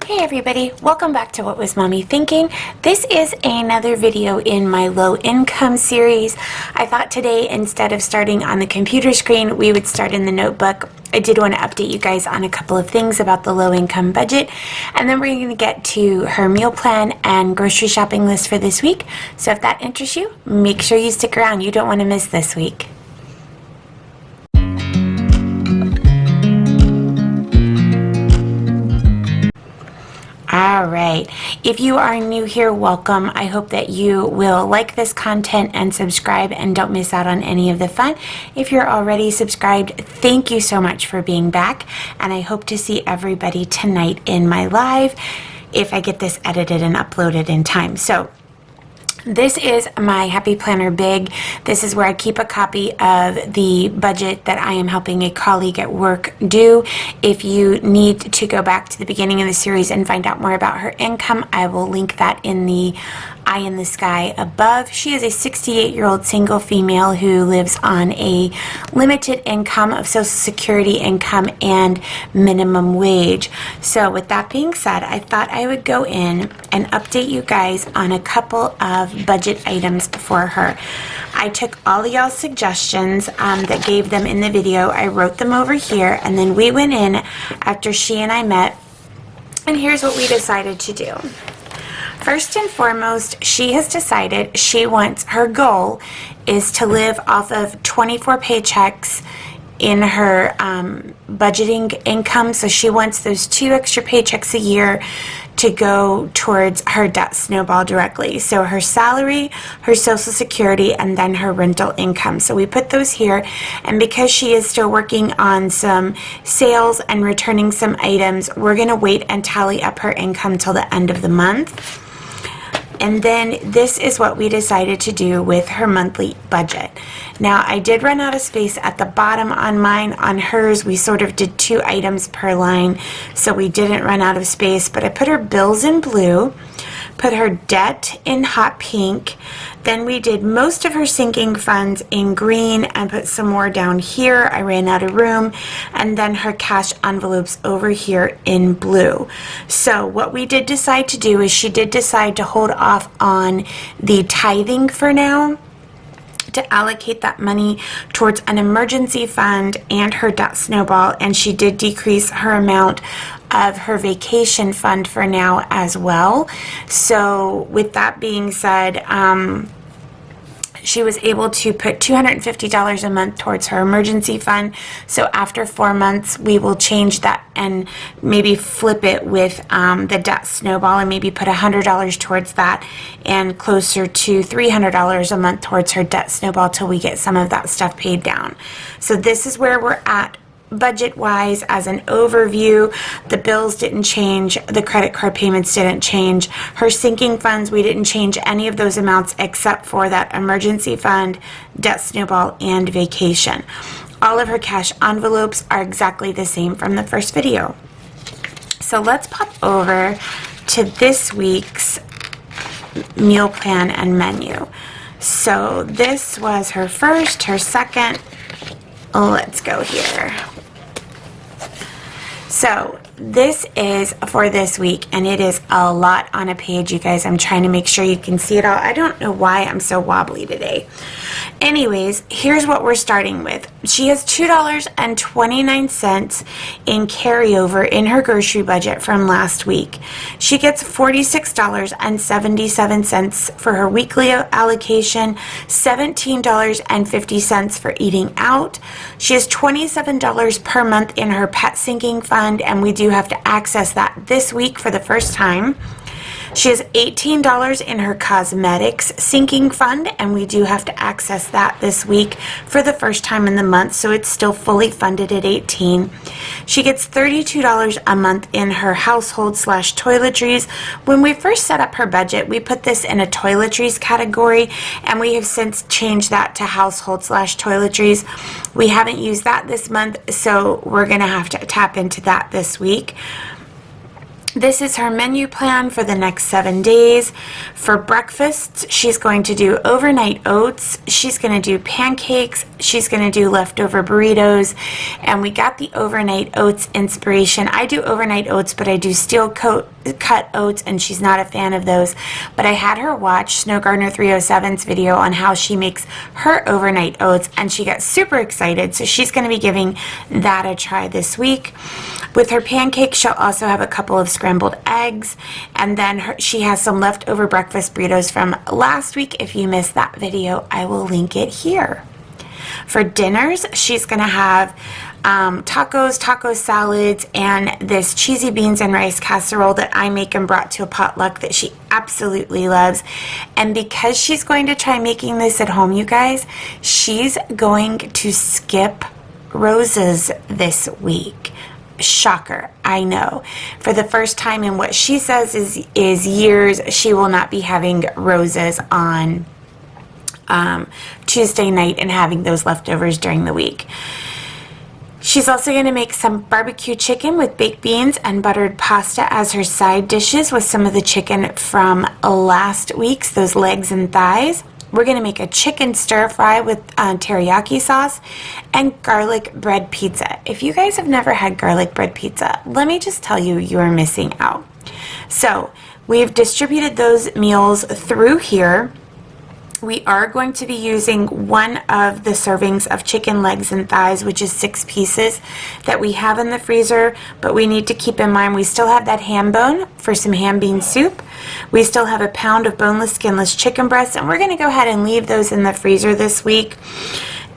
Hey everybody, welcome back to What Was Mommy Thinking? This is another video in my low income series. I thought today, instead of starting on the computer screen, we would start in the notebook. I did want to update you guys on a couple of things about the low income budget, and then we're going to get to her meal plan and grocery shopping list for this week. So if that interests you, make sure you stick around. You don't want to miss this week. Alright, if you are new here, welcome. I hope that you will like this content and subscribe and don't miss out on any of the fun. If you're already subscribed, thank you so much for being back, and I hope to see everybody tonight in my live if I get this edited and uploaded in time. So this is my Happy Planner Big. This is where I keep a copy of the budget that I am helping a colleague at work do. If you need to go back to the beginning of the series and find out more about her income, I will link that in the eye in the sky above. She is a 68-year-old single female who lives on a limited income of Social Security income and minimum wage. So with that being said, I thought I would go in and update you guys on a couple of budget items for her. I took all of y'all's suggestions that gave them in the video. I wrote them over here, and then we went in after she and I met, and here's what we decided to do. First and foremost, she has decided her goal is to live off of 24 paychecks in her budgeting income. So she wants those 2 extra paychecks a year to go towards her debt snowball directly. So her salary, her Social Security, and then her rental income. So we put those here, and because she is still working on some sales and returning some items, we're going to wait and tally up her income till the end of the month. And then this is what we decided to do with her monthly budget. Now, I did run out of space at the bottom on mine. On hers, we sort of did 2 items per line, so we didn't run out of space. But I put her bills in blue, put her debt in hot pink, then we did most of her sinking funds in green and put some more down here. I ran out of room, and then her cash envelopes over here in blue. So what we did decide to do is she did decide to hold off on the tithing for now, to allocate that money towards an emergency fund and her debt snowball, and she did decrease her amount of her vacation fund for now as well. So with that being said, she was able to put $250 a month towards her emergency fund. So after 4 months, we will change that and maybe flip it with the debt snowball, and maybe put $100 towards that and closer to $300 a month towards her debt snowball till we get some of that stuff paid down. So this is where we're at budget-wise. As an overview, the bills didn't change, the credit card payments didn't change, her sinking funds, we didn't change any of those amounts except for that emergency fund, debt snowball, and vacation. All of her cash envelopes are exactly the same from the first video. So let's pop over to this week's meal plan and menu. So this was her first, her second. Let's go here. So this is for this week, and it is a lot on a page, you guys. I'm trying to make sure you can see it all. I don't know why I'm so wobbly today. Anyways, here's what we're starting with. She has $2.29 in carryover in her grocery budget from last week. She gets $46.77 for her weekly allocation, $17.50 for eating out. She has $27 per month in her pet sinking fund, and we do have to access that this week for the first time. She has $18 in her cosmetics sinking fund, and we do have to access that this week for the first time in the month, so it's still fully funded at $18. She gets $32 a month in her household/toiletries. When we first set up her budget, we put this in a toiletries category, and we have since changed that to household/toiletries. We haven't used that this month, so we're going to have to tap into that this week. This is her menu plan for the next 7 days. For breakfast, she's going to do overnight oats. She's going to do pancakes. She's going to do leftover burritos. And we got the overnight oats inspiration. I do overnight oats, but I do steel cut oats, and she's not a fan of those. But I had her watch Snow Gardener 307's video on how she makes her overnight oats, and she got super excited. So she's going to be giving that a try this week. With her pancakes, she'll also have a couple of scrambled eggs, and then she has some leftover breakfast burritos from last week. If you missed that video, I will link it here. For dinners, she's going to have tacos, taco salads, and this cheesy beans and rice casserole that I make and brought to a potluck that she absolutely loves. And because she's going to try making this at home, you guys, she's going to skip roses this week. Shocker, I know. For the first time in what she says is years, she will not be having roses on Tuesday night and having those leftovers during the week. She's also going to make some barbecue chicken with baked beans and buttered pasta as her side dishes with some of the chicken from last week's, those legs and thighs. We're going to make a chicken stir fry with teriyaki sauce and garlic bread pizza. If you guys have never had garlic bread pizza, let me just tell you, you are missing out. So we've distributed those meals through here. We are going to be using one of the servings of chicken legs and thighs, which is 6 pieces that we have in the freezer, but we need to keep in mind we still have that ham bone for some ham bean soup. We still have a pound of boneless, skinless chicken breasts, and we're going to go ahead and leave those in the freezer this week.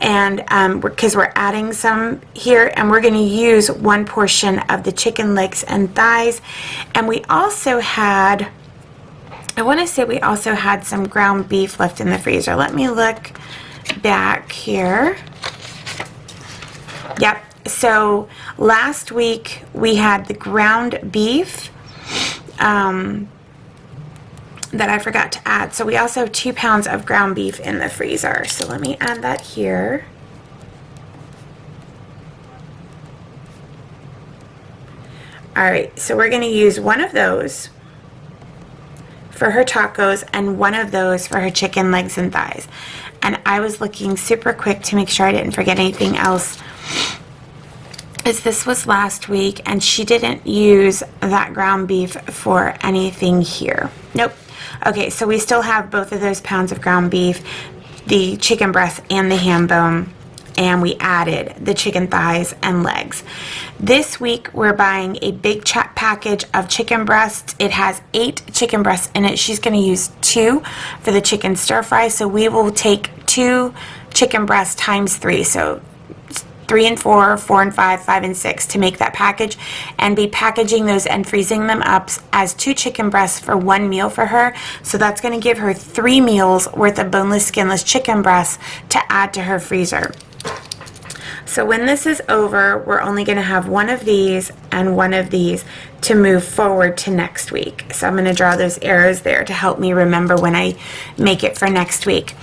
And because we're adding some here, and we're going to use one portion of the chicken legs and thighs. And we also had, I want to say we also had some ground beef left in the freezer. Let me look back here. Yep. So last week we had the ground beef that I forgot to add. So we also have 2 pounds of ground beef in the freezer. So let me add that here. All right. So we're going to use one of those for her tacos and one of those for her chicken legs and thighs. And I was looking super quick to make sure I didn't forget anything else, as this was last week and she didn't use that ground beef for anything here. Nope. Okay, so we still have both of those pounds of ground beef, the chicken breast and the ham bone, and we added the chicken thighs and legs. This week we're buying a big package of chicken breasts. It has 8 chicken breasts in it. She's going to use 2 for the chicken stir fry, so we will take 2 chicken breasts times 3, so 3 and 4, 4 and 5, 5 and 6 to make that package, and be packaging those and freezing them up as 2 chicken breasts for 1 meal for her. So that's going to give her 3 meals worth of boneless, skinless chicken breasts to add to her freezer. So when this is over, we're only going to have one of these and one of these to move forward to next week. So I'm going to draw those arrows there to help me remember when I make it for next week.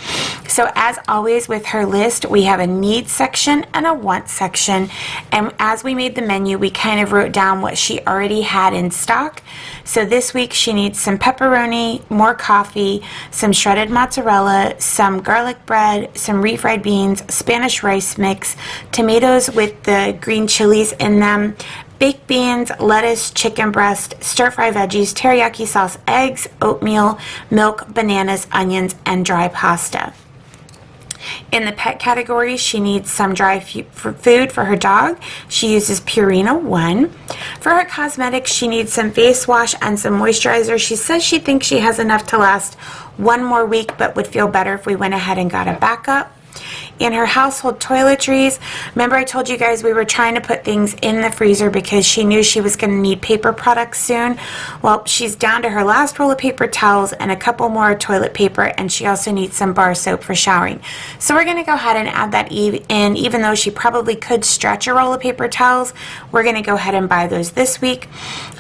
So as always with her list, we have a needs section and a want section. And as we made the menu, we kind of wrote down what she already had in stock. So this week she needs some pepperoni, more coffee, some shredded mozzarella, some garlic bread, some refried beans, Spanish rice mix, tomatoes with the green chilies in them, baked beans, lettuce, chicken breast, stir-fry veggies, teriyaki sauce, eggs, oatmeal, milk, bananas, onions, and dry pasta. In the pet category, she needs some dry food for her dog. She uses Purina 1. For her cosmetics, she needs some face wash and some moisturizer. She says she thinks she has enough to last 1 more week, but would feel better if we went ahead and got a backup. In her household toiletries, remember I told you guys we were trying to put things in the freezer because she knew she was going to need paper products soon. Well, she's down to her last roll of paper towels and a couple more toilet paper, and she also needs some bar soap for showering. So we're going to go ahead and add that in, even though she probably could stretch a roll of paper towels. We're going to go ahead and buy those this week.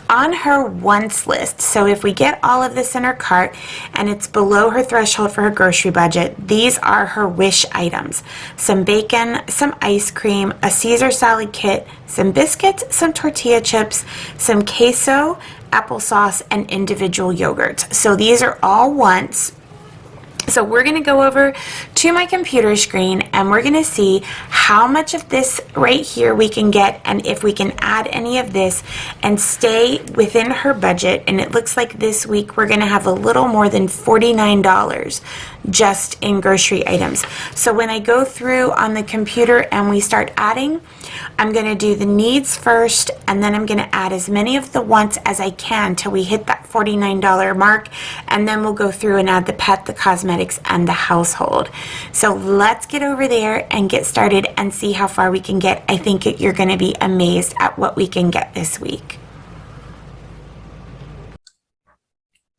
On her wants list, so if we get all of this in her cart and it's below her threshold for her grocery budget, these are her wish items. some bacon, some ice cream, a Caesar salad kit, some biscuits, some tortilla chips, some queso, applesauce, and individual yogurts. So these are all once. So we're going to go over to my computer screen and we're going to see how much of this right here we can get and if we can add any of this and stay within her budget. And it looks like this week we're going to have a little more than $49 just in grocery items. So when I go through on the computer and we start adding, I'm going to do the needs first and then I'm going to add as many of the wants as I can till we hit that $49 mark, and then we'll go through and add the pet, the cosmetics, and the household. So let's get over there and get started and see how far we can get. I think you're going to be amazed at what we can get this week.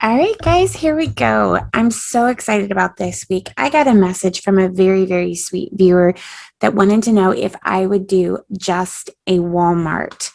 All right, guys, here we go. I'm so excited about this week. I got a message from a very, very sweet viewer that wanted to know if I would do just a Walmart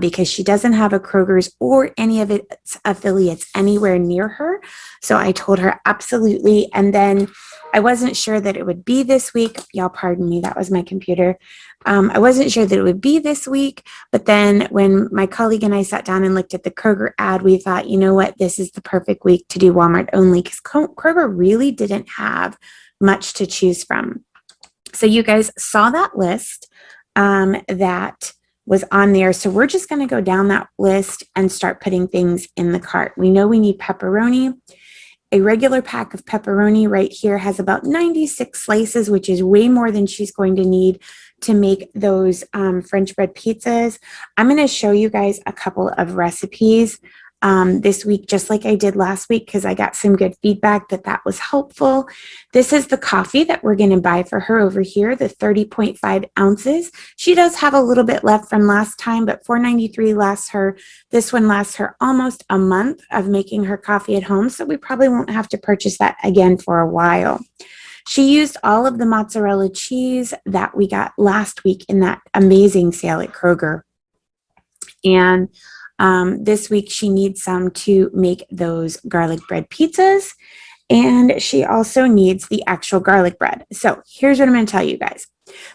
because she doesn't have a Kroger's or any of its affiliates anywhere near her. So I told her absolutely. And then I wasn't sure that it would be this week. Y'all pardon me, that was my computer. I wasn't sure that it would be this week, but then when my colleague and I sat down and looked at the Kroger ad, we thought, you know what, this is the perfect week to do Walmart only because Kroger really didn't have much to choose from. So you guys saw that list that was on there. So we're just going to go down that list and start putting things in the cart. We know we need pepperoni. A regular pack of pepperoni right here has about 96 slices, which is way more than she's going to need to make those French bread pizzas. I'm going to show you guys a couple of recipes this week, just like I did last week, because I got some good feedback that was helpful. This is the coffee that we're going to buy for her over here, the 30.5 ounces. She does have a little bit left from last time, but $4.93 lasts her. This one lasts her almost a month of making her coffee at home, so we probably won't have to purchase that again for a while. She used all of the mozzarella cheese that we got last week in that amazing sale at Kroger. And this week she needs some to make those garlic bread pizzas. And she also needs the actual garlic bread. So here's what I'm going to tell you guys.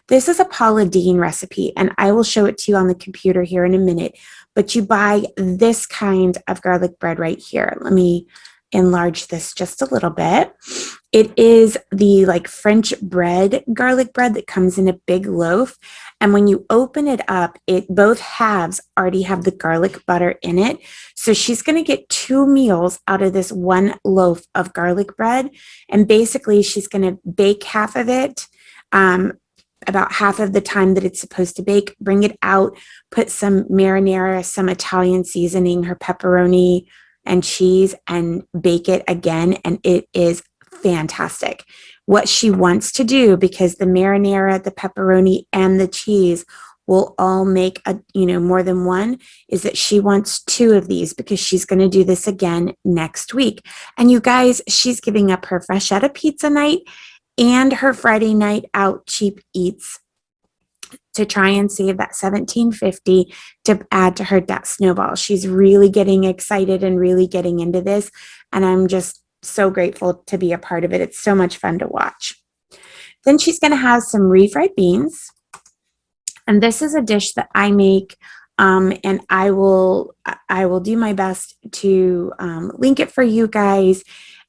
This is a Paula Deen recipe, and I will show it to you on the computer here in a minute. But you buy this kind of garlic bread right here. Let me enlarge this just a little bit. It is the like French bread garlic bread that comes in a big loaf. And when you open it up, both halves already have the garlic butter in it. So she's going to get 2 meals out of this one loaf of garlic bread. And basically she's going to bake half of it, about half of the time that it's supposed to bake, bring it out, put some marinara, some Italian seasoning, her pepperoni and cheese, and bake it again. And it is fantastic. What she wants to do, because the marinara, the pepperoni, and the cheese will all make more than one, is that she wants 2 of these because she's going to do this again next week. And you guys, she's giving up her Freshetta pizza night and her Friday night out cheap eats to try and save that $17.50 to add to her debt snowball. She's really getting excited and really getting into this. And I'm just so grateful to be a part of it. It's so much fun to watch. Then she's going to have some refried beans. And this is a dish that I make, and I will do my best to link it for you guys.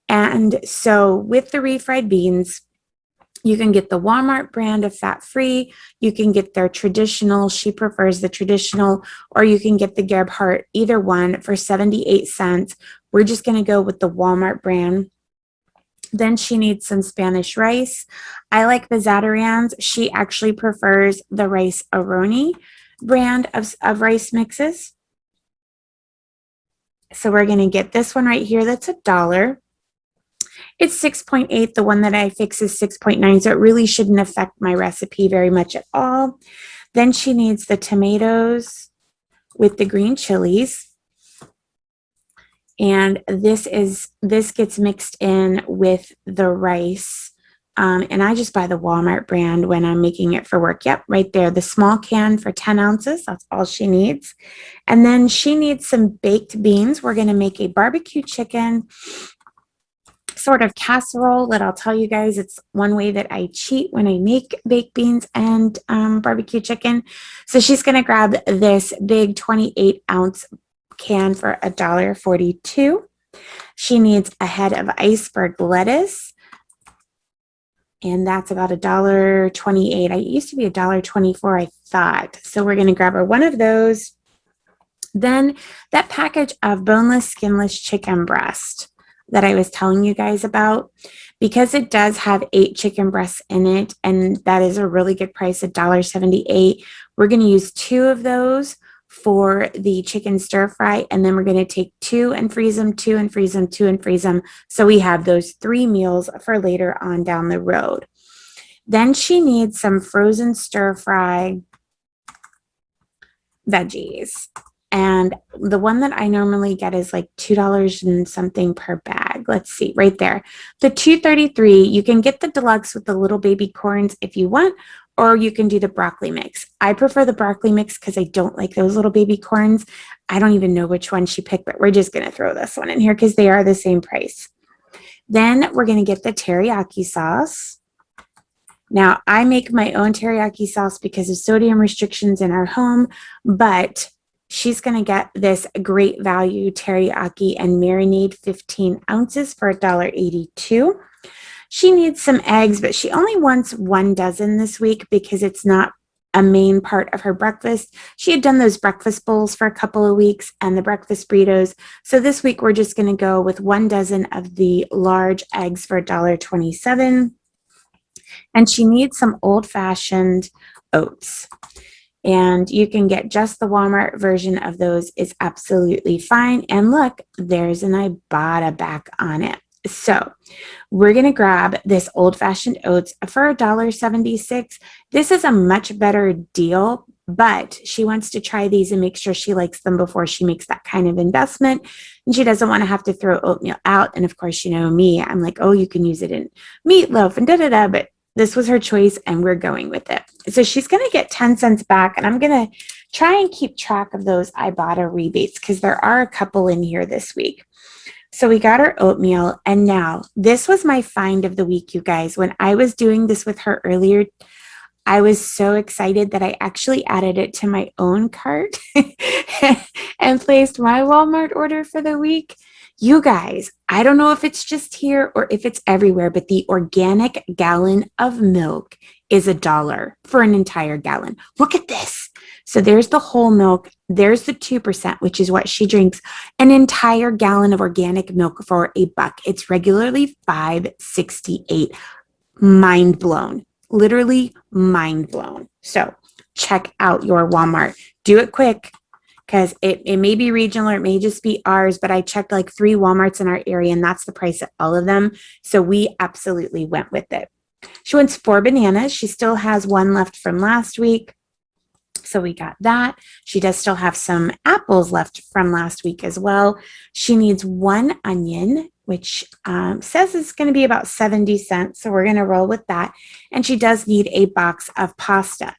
And so with the refried beans, you can get the Wal-Mart brand of fat-free. You can get their traditional. She prefers the traditional, or you can get the Gerhardt, either one, for 78 cents. We're just going to go with the Wal-Mart brand. Then she needs some Spanish rice. I like the Zatarain's. She actually prefers the Rice Aroni brand of rice mixes. So we're going to get this one right here. That's $1. It's 6.8. The one that I fix is 6.9. So it really shouldn't affect my recipe very much at all. Then she needs the tomatoes with the green chilies. And this gets mixed in with the rice. And I just buy the Wal-Mart brand when I'm making it for work. Yep, right there. The small can for 10 ounces. That's all she needs. And then she needs some baked beans. We're going to make a barbecue chicken sort of casserole that I'll tell you guys. It's one way that I cheat when I make baked beans and barbecue chicken. So she's going to grab this big 28-ounce can for $1.42. She needs a head of iceberg lettuce, and that's about $1.28. It used to be $1.24, I thought. So we're going to grab her one of those. Then that package of boneless, skinless chicken breast that I was telling you guys about, because it does have 8 chicken breasts in it, and that is a really good price, $1.78. We're going to use 2 of those for the chicken stir fry, and then we're going to take 2 and freeze them, 2 and freeze them, 2 and freeze them. So we have those 3 meals for later on down the road. Then she needs some frozen stir fry veggies. And the one that I normally get is like $2 and something per bag. Let's see, right there. The $2.33, you can get the deluxe with the little baby corns if you want, or you can do the broccoli mix. I prefer the broccoli mix because I don't like those little baby corns. I don't even know which one she picked, but we're just going to throw this one in here because they are the same price. Then we're going to get the teriyaki sauce. Now, I make my own teriyaki sauce because of sodium restrictions in our home, but she's going to get this great value teriyaki and marinade 15 ounces for $1.82. She needs some eggs, but she only wants 1 dozen this week because it's not a main part of her breakfast. She had done those breakfast bowls for a couple of weeks and the breakfast burritos. So this week we're just going to go with 1 dozen of the large eggs for $1.27. And she needs some old-fashioned oats. And you can get just the Walmart version of those. Is absolutely fine. And look, there's an Ibotta back on it. So we're going to grab this old-fashioned oats for $1.76. This is a much better deal, but she wants to try these and make sure she likes them before she makes that kind of investment. And she doesn't want to have to throw oatmeal out. And of course, you know me, I'm like, oh, you can use it in meatloaf and da-da-da, but this was her choice and we're going with it. So she's going to get 10 cents back, and I'm going to try and keep track of those Ibotta rebates because there are a couple in here this week. So we got her oatmeal, and now this was my find of the week, you guys. When I was doing this with her earlier, I was so excited that I actually added it to my own cart and placed my Walmart order for the week. You guys, I don't know if it's just here or if it's everywhere, but the organic gallon of milk is $1 for an entire gallon. Look at this. So there's the whole milk. There's the 2%, which is what she drinks. An entire gallon of organic milk for $1. It's regularly $5.68. Mind blown. Literally mind blown. So check out your Walmart. Do it quick because it may be regional or it may just be ours, but I checked like 3 Walmarts in our area and that's the price of all of them. So we absolutely went with it. She wants 4 bananas. She still has 1 left from last week. So we got that. She does still have some apples left from last week as well. She needs 1 onion, which says it's going to be about 70 cents. So we're going to roll with that. And she does need a box of pasta.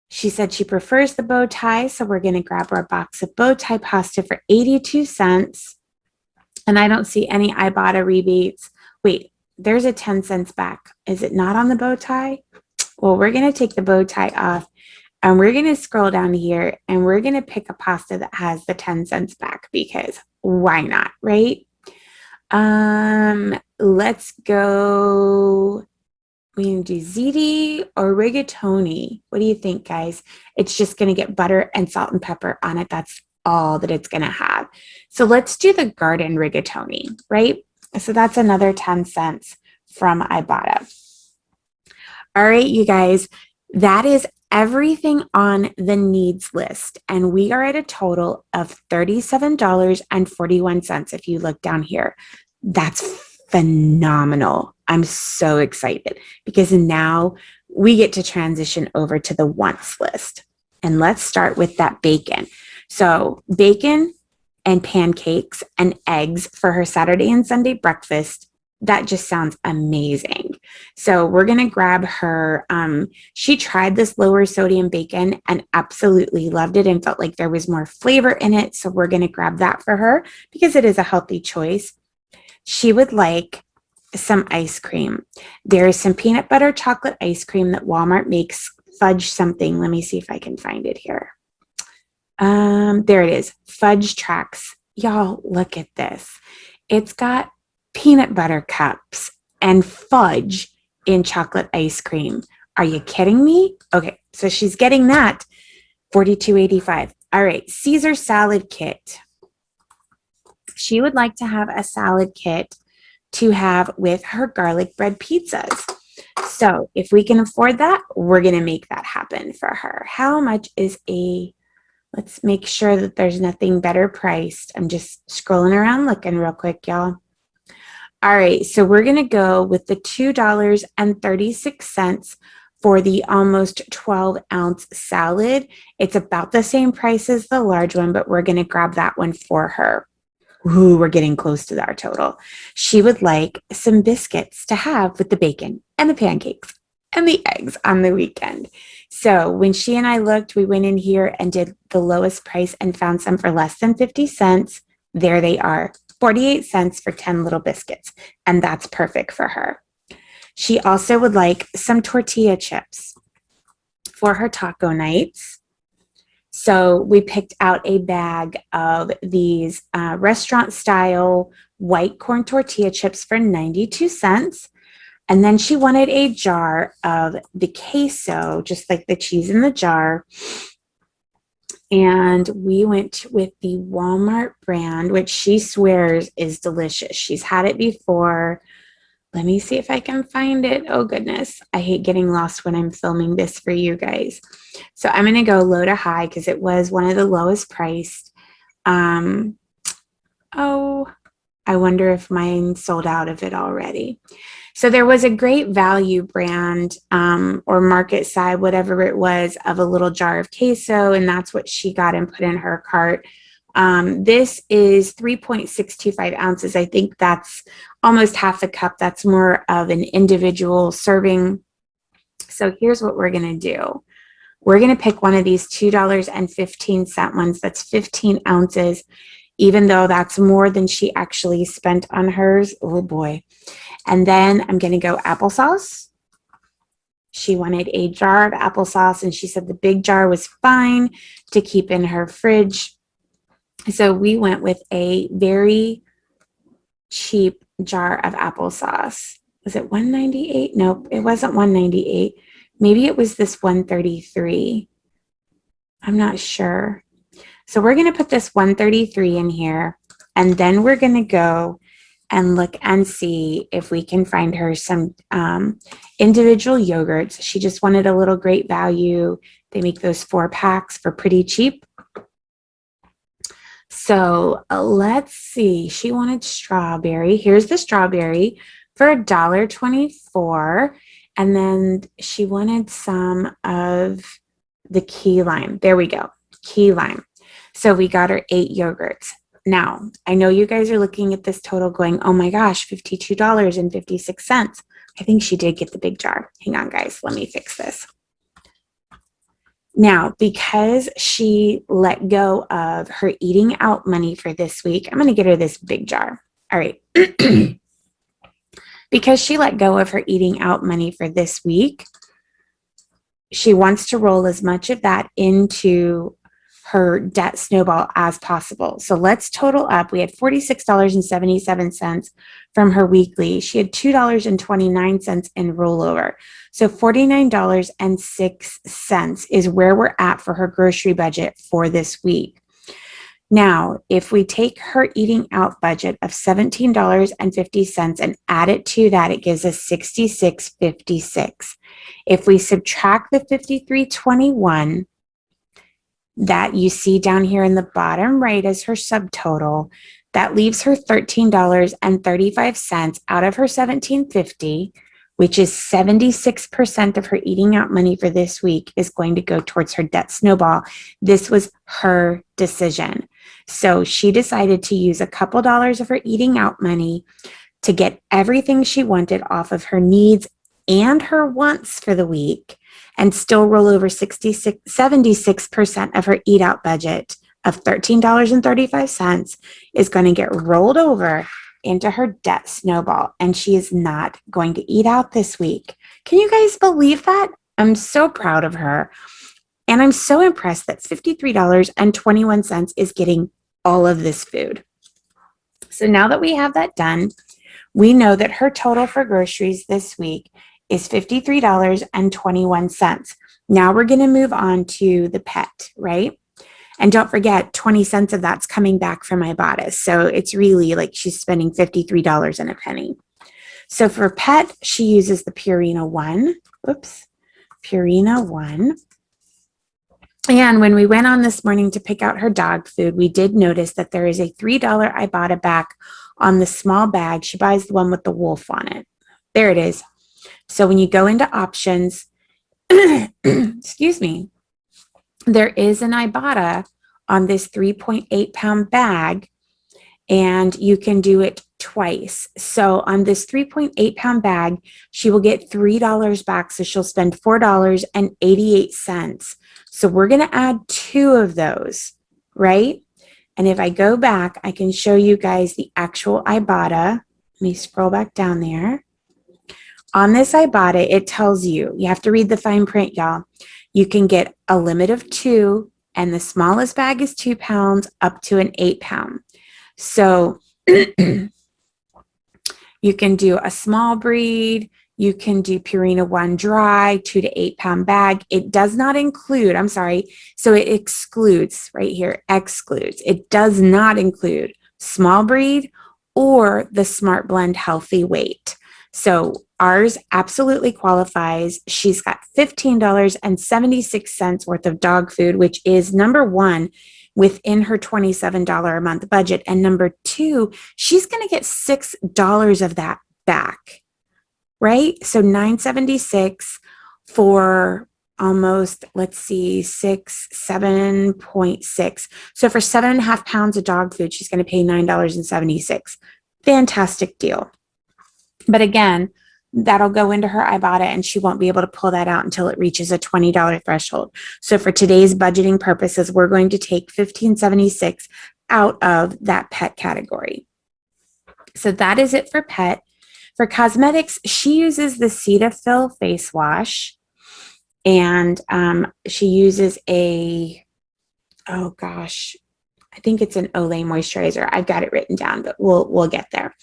She said she prefers the bow tie. So we're going to grab our box of bow tie pasta for 82 cents. And I don't see any Ibotta rebates. Wait, there's a 10 cents back. Is it not on the bow tie? Well, we're going to take the bow tie off. And we're going to scroll down here and we're going to pick a pasta that has the 10 cents back because why not, right? Let's go. We can do ziti or rigatoni. What do you think, guys? It's just going to get butter and salt and pepper on it. That's all that it's going to have. So let's do the garden rigatoni, right? So that's another 10 cents from Ibotta. All right, you guys, that is everything on the needs list. And we are at a total of $37.41 if you look down here. That's phenomenal. I'm so excited because now we get to transition over to the wants list. And let's start with that bacon. So bacon and pancakes and eggs for her Saturday and Sunday breakfast. That just sounds amazing. So we're going to grab her. She tried this lower sodium bacon and absolutely loved it and felt like there was more flavor in it. So we're going to grab that for her because it is a healthy choice. She would like some ice cream. There is some peanut butter chocolate ice cream that Walmart makes, fudge something. Let me see if I can find it here. There it is, Fudge Tracks. Y'all, look at this. It's got peanut butter cups and fudge in chocolate ice cream. Are you kidding me? Okay, so she's getting that, $42.85. All right, Caesar salad kit. She would like to have a salad kit to have with her garlic bread pizzas. So if we can afford that, we're going to make that happen for her. How much is let's make sure that there's nothing better priced. I'm just scrolling around looking real quick, y'all. All right, so we're going to go with the $2.36 for the almost 12-ounce salad. It's about the same price as the large one, but we're going to grab that one for her. Ooh, we're getting close to our total. She would like some biscuits to have with the bacon and the pancakes and the eggs on the weekend. So when she and I looked, we went in here and did the lowest price and found some for less than 50 cents. There they are, 48 cents for 10 little biscuits. And that's perfect for her. She also would like some tortilla chips for her taco nights. So we picked out a bag of these restaurant style white corn tortilla chips for 92 cents. And then she wanted a jar of the queso, just like the cheese in the jar. And we went with the Wal-Mart brand, which she swears is delicious. She's had it before. Let me see if I can find it. Oh, goodness. I hate getting lost when I'm filming this for you guys. So I'm going to go low to high because it was one of the lowest priced. I wonder if mine sold out of it already. So there was a great value brand or market side, whatever it was, of a little jar of queso, and that's what she got and put in her cart. This is 3.625 ounces. I think that's almost half a cup. That's more of an individual serving. So here's what we're going to do. We're going to pick one of these $2.15 ones. That's 15 ounces, even though that's more than she actually spent on hers. Oh boy. And then I'm going to go applesauce. She wanted a jar of applesauce and she said the big jar was fine to keep in her fridge. So we went with a very cheap jar of applesauce. Was it $1.98? Nope, it wasn't $1.98. Maybe it was this $1.33. I'm not sure. So we're going to put this $1.33 in here, and then we're going to go and look and see if we can find her some individual yogurts. She just wanted a little great value. They make those 4 packs for pretty cheap. So let's see. She wanted strawberry. Here's the strawberry for $1.24. And then she wanted some of the key lime. There we go. Key lime. So we got her 8 yogurts. Now, I know you guys are looking at this total going, oh my gosh, $52.56. I think she did get the big jar. Hang on, guys. Let me fix this. Now, because she let go of her eating out money for this week, I'm going to get her this big jar. All right. Because she let go of her eating out money for this week, she wants to roll as much of that into her debt snowball as possible. So let's total up. We had $46.77 from her weekly. She had $2.29 in rollover. So $49.06 is where we're at for her grocery budget for this week. Now, if we take her eating out budget of $17.50 and add it to that, it gives us $66.56. If we subtract the $53.21 that you see down here in the bottom right as her subtotal, that leaves her $13.35 out of her $17.50, which is 76% of her eating out money for this week is going to go towards her debt snowball. This was her decision. So she decided to use a couple dollars of her eating out money to get everything she wanted off of her needs and her wants for the week, and still roll over 76% of her eat out budget of $13.35 is going to get rolled over into her debt snowball, and she is not going to eat out this week. Can you guys believe that? I'm so proud of her. And I'm so impressed that $53.21 is getting all of this food. So now that we have that done, we know that her total for groceries this week is $53.21. Now we're going to move on to the pet, right? And don't forget, 20 cents of that's coming back from Ibotta. So it's really like she's spending $53 and a penny. So for pet, she uses the Purina One. Oops, Purina One. And when we went on this morning to pick out her dog food, we did notice that there is a $3 Ibotta back on the small bag. She buys the one with the wolf on it. There it is. So when you go into options, excuse me, there is an Ibotta on this 3.8 pound bag, and you can do it twice. So on this 3.8 pound bag, she will get $3 back. So she'll spend $4.88. So we're going to add 2 of those, right? And if I go back, I can show you guys the actual Ibotta. Let me scroll back down there. On this Ibotta, it tells you have to read the fine print, y'all. You can get a limit of 2, and the smallest bag is 2 pounds up to an 8 pound. So you can do a small breed. You can do Purina One dry, 2 to 8 pound bag. It does not include, I'm sorry, so it excludes right here, excludes. It does not include small breed or the Smart Blend healthy weight. So ours absolutely qualifies. She's got $15.76 worth of dog food, which is number 1 within her $27 a month budget. And number 2, she's going to get $6 of that back, right? So $9.76 for almost, let's see, 7.6. So for 7.5 pounds of dog food, she's going to pay $9.76. Fantastic deal. But again, that'll go into her Ibotta, and she won't be able to pull that out until it reaches a $20 threshold. So for today's budgeting purposes, we're going to take $15.76 out of that pet category. So that is it for pet. For cosmetics, she uses the Cetaphil face wash, and she uses I think it's an Olay moisturizer. I've got it written down, but we'll get there.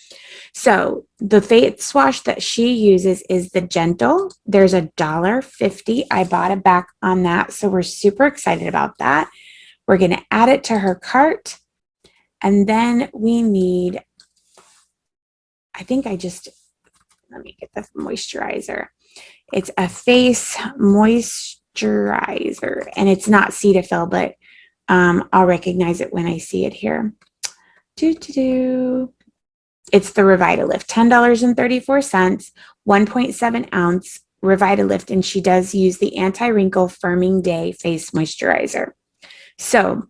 So the face wash that she uses is the Gentle. There's a $1.50 Ibotta back on that. So we're super excited about that. We're going to add it to her cart. And then we need, let me get the moisturizer. It's a face moisturizer, and it's not Cetaphil, but I'll recognize it when I see it here. It's the Revitalift, $10.34, 1.7 ounce Revitalift, and she does use the Anti-Wrinkle Firming Day Face Moisturizer. So,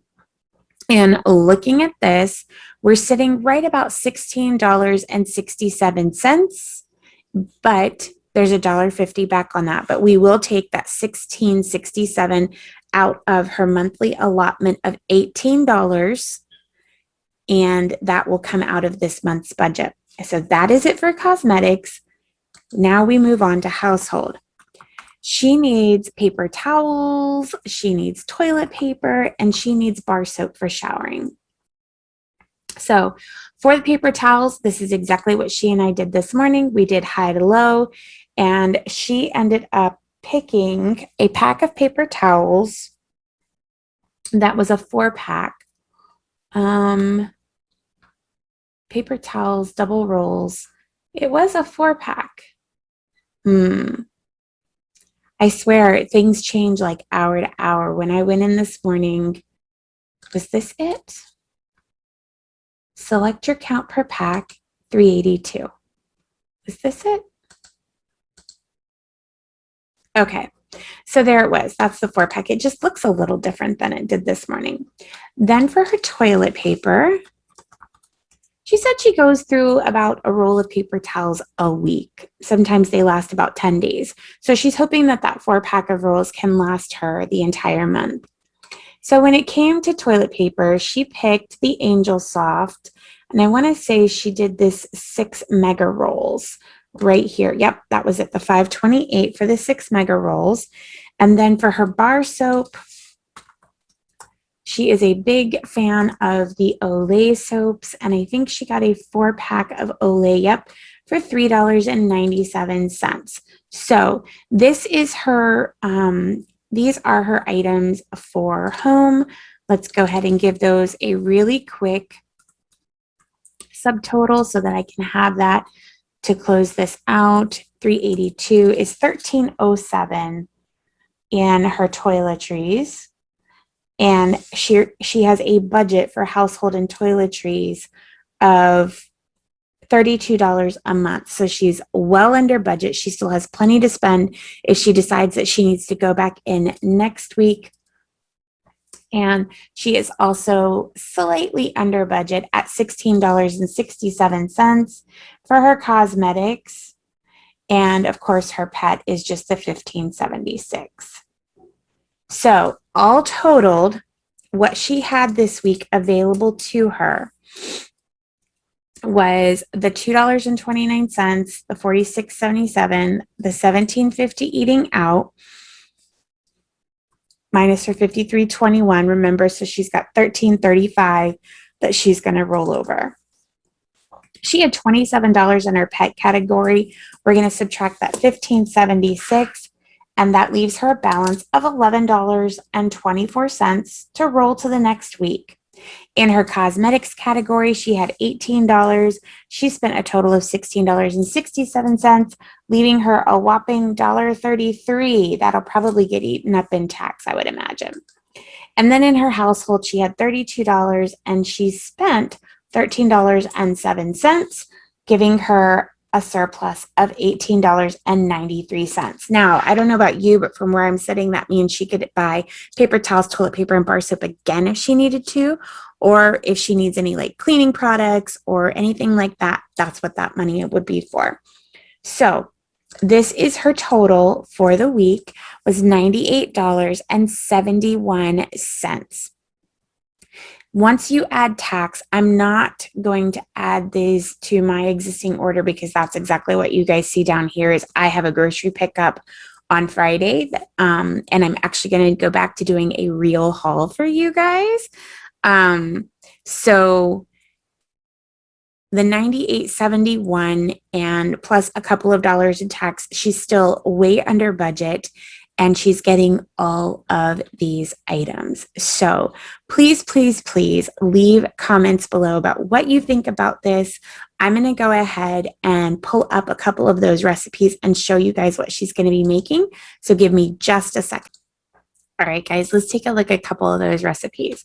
in looking at this, we're sitting right about $16.67, but there's $1.50 back on that. But we will take that $16.67 out of her monthly allotment of $18, and that will come out of this month's budget. So that is it for cosmetics. Now we move on to household. She needs paper towels, she needs toilet paper, and she needs bar soap for showering. So for the paper towels, this is exactly what she and I did this morning. We did high to low, and she ended up picking a pack of paper towels that was a 4-pack. Paper towels, double rolls. It was a 4-pack. I swear things change like hour to hour. When I went in this morning, was this it? Select your count per pack, 382. Was this it? Okay. So there it was. That's the 4-pack. It just looks a little different than it did this morning. Then for her toilet paper, she said she goes through about a roll of paper towels a week. Sometimes they last about 10 days. So she's hoping that that 4-pack of rolls can last her the entire month. So when it came to toilet paper, she picked the Angel Soft, and I want to say she did this 6 mega rolls right here. Yep, that was it, the 528 for the 6 mega rolls. And then for her bar soap, she is a big fan of the Olay soaps, and I think she got a 4 pack of Olay, yep, for $3.97. So this is her, these are her items for home. Let's go ahead and give those a really quick subtotal so that I can have that to close this out. 382 is 1307 in her toiletries. And she has a budget for household and toiletries of $32 a month. So she's well under budget. She still has plenty to spend if she decides that she needs to go back in next week. And she is also slightly under budget at $16.67 for her cosmetics. And of course, her pet is just the $15.76. So all totaled, what she had this week available to her was the $2.29, the $46.77, the $17.50 eating out, minus her $53.21. Remember, so she's got $13.35 that she's going to roll over. She had $27 in her pet category. We're going to subtract that $15.76. And that leaves her a balance of $11.24 to roll to the next week. In her cosmetics category, she had $18. She spent a total of $16.67, leaving her a whopping $1.33. That'll probably get eaten up in tax, I would imagine. And then in her household, she had $32 and she spent $13.07, giving her a surplus of $18.93. Now, I don't know about you, but from where I'm sitting, that means she could buy paper towels, toilet paper, and bar soap again if she needed to, or if she needs any like cleaning products or anything like that, that's what that money would be for. So this is her total for the week, was $98.71. Once you add tax, I'm not going to add these to my existing order because that's exactly what you guys see down here is I have a grocery pickup on Friday, and I'm actually going to go back to doing a real haul for you guys. So the $98.71 and plus a couple of dollars in tax, she's still way under budget. And she's getting all of these items. So please, please, please leave comments below about what you think about this. I'm going to go ahead and pull up a couple of those recipes and show you guys what she's going to be making. So give me just a second. All right, guys, let's take a look at a couple of those recipes.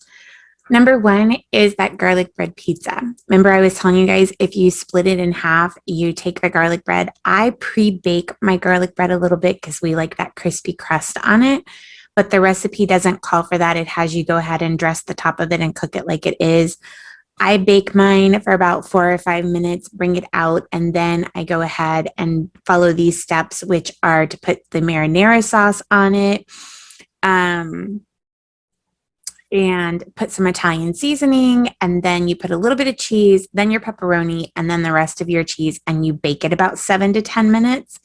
Number one is that garlic bread pizza. Remember I was telling you guys, if you split it in half, you take the garlic bread. I pre-bake my garlic bread a little bit because we like that crispy crust on it, but the recipe doesn't call for that. It has you go ahead and dress the top of it and cook it like it is. I bake mine for about 4 or 5 minutes, bring it out, and then I go ahead and follow these steps, which are to put the marinara sauce on it, and put some Italian seasoning, and then you put a little bit of cheese, then your pepperoni, and then the rest of your cheese, and you bake it about 7 to 10 minutes.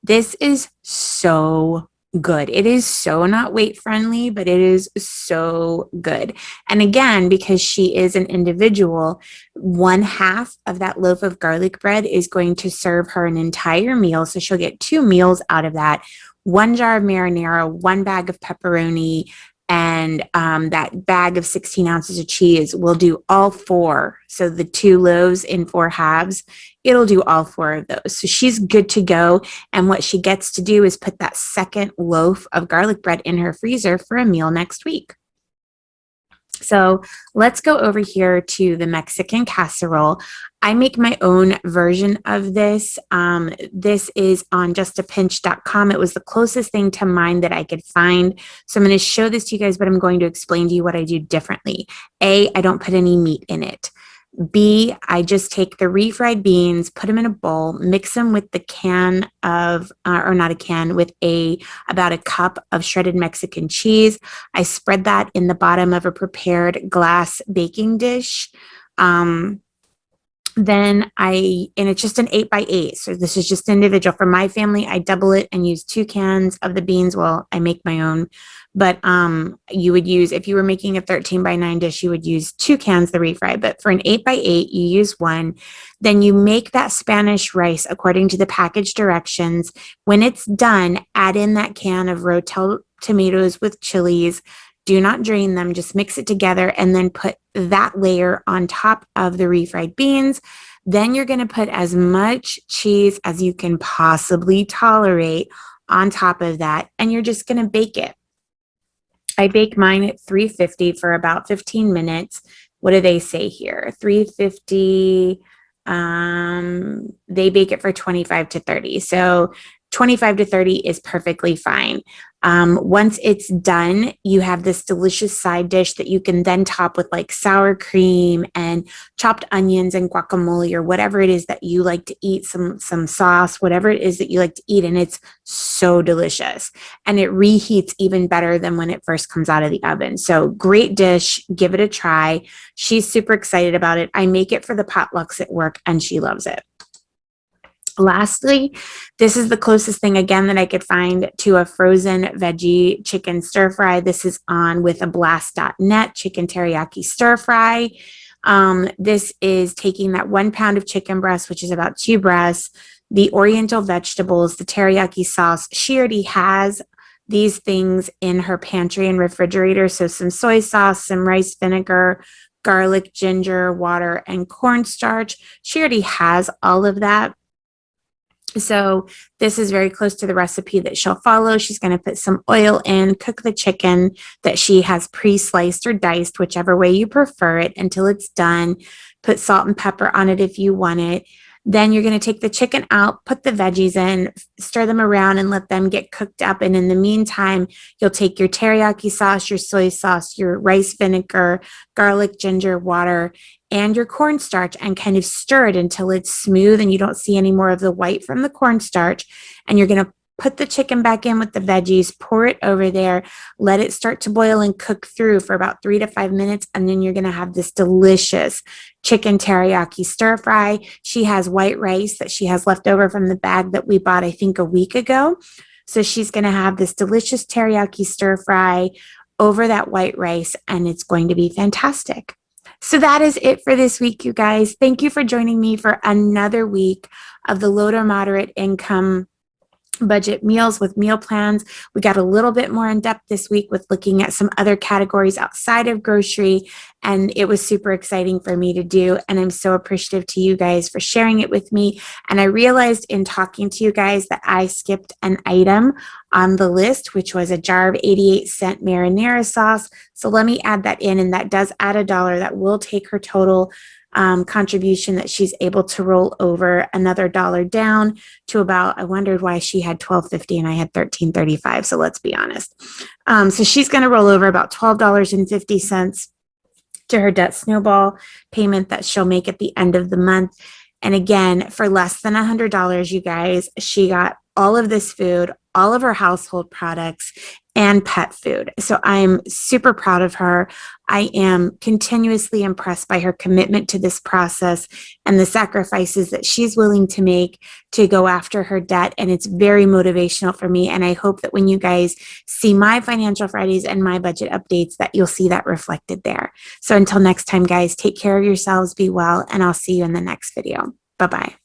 This is so good. It is so not weight friendly, but it is so good. And again, because she is an individual, 1/2 of that loaf of garlic bread is going to serve her an entire meal. So she'll get 2 meals out of that. 1 jar of marinara, 1 bag of pepperoni, and that bag of 16 ounces of cheese will do all 4. So the 2 loaves in 4 halves, it'll do all 4 of those. So she's good to go. And what she gets to do is put that second loaf of garlic bread in her freezer for a meal next week. So let's go over here to the Mexican casserole. I make my own version of this. This is on justapinch.com. It was the closest thing to mine that I could find. So I'm going to show this to you guys, but I'm going to explain to you what I do differently. I don't put any meat in it. B, I just take the refried beans, put them in a bowl, mix them with the can of, or not a can, with about a cup of shredded Mexican cheese. I spread that in the bottom of a prepared glass baking dish. Then and it's just an 8x8. So this is just individual. For my family, I double it and use 2 cans of the beans. Well, I make my own, but you would use, if you were making a 13x9 dish, you would use 2 cans of the refried. But for an 8x8, you use one. Then you make that Spanish rice according to the package directions. When it's done, add in that can of Rotel tomatoes with chilies. Do not drain them, just mix it together and then put that layer on top of the refried beans. Then you're going to put as much cheese as you can possibly tolerate on top of that, and you're just going to bake it. I bake mine at 350 for about 15 minutes. What do they say here? 350. They bake it for 25 to 30. So 25 to 30 is perfectly fine. Once it's done, you have this delicious side dish that you can then top with like sour cream and chopped onions and guacamole or whatever it is that you like to eat, some sauce, whatever it is that you like to eat. And it's so delicious. And it reheats even better than when it first comes out of the oven. So great dish. Give it a try. She's super excited about it. I make it for the potlucks at work and she loves it. Lastly, this is the closest thing again that I could find to a frozen veggie chicken stir fry. This is on with a blast.net chicken teriyaki stir fry. This is taking that 1 pound of chicken breast, which is about 2 breasts, the oriental vegetables, the teriyaki sauce. She already has these things in her pantry and refrigerator. So some soy sauce, some rice vinegar, garlic, ginger, water, and cornstarch. She already has all of that. So this is very close to the recipe that she'll follow. She's going to put some oil in, cook the chicken that she has pre-sliced or diced, whichever way you prefer it, until it's done. Put salt and pepper on it if you want it. Then you're going to take the chicken out, put the veggies in, stir them around and let them get cooked up. And in the meantime, you'll take your teriyaki sauce, your soy sauce, your rice vinegar, garlic, ginger, water, and your cornstarch and kind of stir it until it's smooth and you don't see any more of the white from the cornstarch. And you're going to put the chicken back in with the veggies, pour it over there, let it start to boil and cook through for about 3 to 5 minutes. And then you're going to have this delicious chicken teriyaki stir fry. She has white rice that she has left over from the bag that we bought, I think, a week ago. So she's going to have this delicious teriyaki stir fry over that white rice, and it's going to be fantastic. So that is it for this week, you guys. Thank you for joining me for another week of the low to moderate income budget meals with meal plans. We got a little bit more in depth this week with looking at some other categories outside of grocery, and it was super exciting for me to do. And I'm so appreciative to you guys for sharing it with me. And I realized in talking to you guys that I skipped an item on the list, which was a jar of 88-cent marinara sauce. So let me add that in, and that does add $1. That will take her total contribution that she's able to roll over another $1 down to about, I wondered why she had $12.50 and I had $13.35. So let's be honest. So she's going to roll over about $12.50 to her debt snowball payment that she'll make at the end of the month. And again, for less than $100, you guys, she got all of this food, all of her household products, and pet food. So I'm super proud of her. I am continuously impressed by her commitment to this process and the sacrifices that she's willing to make to go after her debt. And it's very motivational for me. And I hope that when you guys see my Financial Fridays and my budget updates, that you'll see that reflected there. So until next time, guys, take care of yourselves, be well, and I'll see you in the next video. Bye-bye.